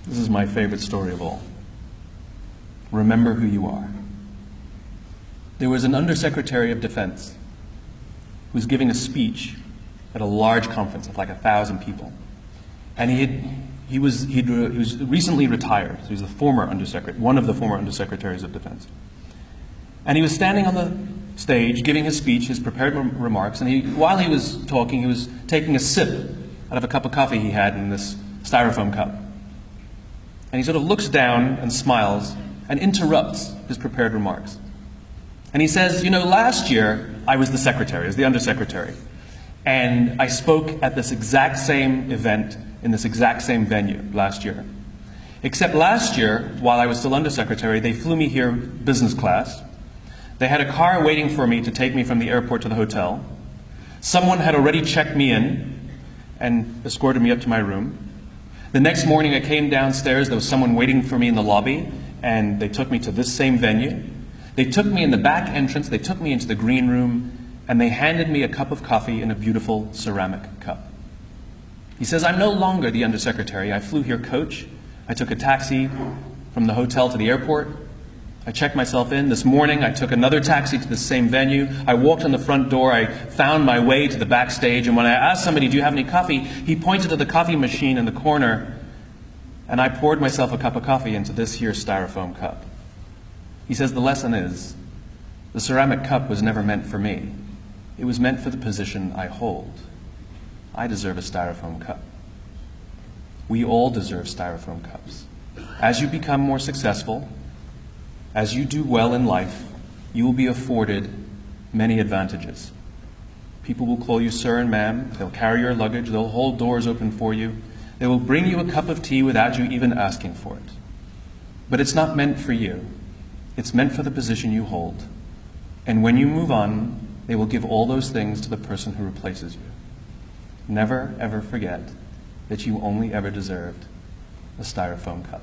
This is my favorite story of all. Remember who you are. There was an Undersecretary of Defense who was giving a speech at a large conference of like 1,000 people. And he was recently retired. So he was the former undersecretary, one of the former Undersecretaries of Defense. And he was standing on the stage giving his speech, his prepared remarks, and while he was talking, he was taking a sip out of a cup of coffee he had in this styrofoam cup. And he sort of looks down and smiles and interrupts his prepared remarks. And he says, you know, last year I was the secretary, as the undersecretary, and I spoke at this exact same event in this exact same venue last year. Except last year, while I was still undersecretary, they flew me here business class. They had a car waiting for me to take me from the airport to the hotel. Someone had already checked me in and escorted me up to my room. The next morning I came downstairs, there was someone waiting for me in the lobby, and they took me to this same venue. They took me in the back entrance, they took me into the green room, and they handed me a cup of coffee in a beautiful ceramic cup. He says, I'm no longer the undersecretary. I flew here coach. I took a taxi from the hotel to the airport. I checked myself in. This morning I took another taxi to the same venue. I walked in the front door. I found my way to the backstage, and when I asked somebody, do you have any coffee? He pointed to the coffee machine in the corner, and I poured myself a cup of coffee into this here styrofoam cup. He says the lesson is, the ceramic cup was never meant for me. It was meant for the position I hold. I deserve a styrofoam cup. We all deserve styrofoam cups. As you become more successful, as you do well in life, you will be afforded many advantages. People will call you sir and ma'am. They'll carry your luggage. They'll hold doors open for you. They will bring you a cup of tea without you even asking for it. But it's not meant for you. It's meant for the position you hold. And when you move on, they will give all those things to the person who replaces you. Never, ever forget that you only ever deserved a styrofoam cup.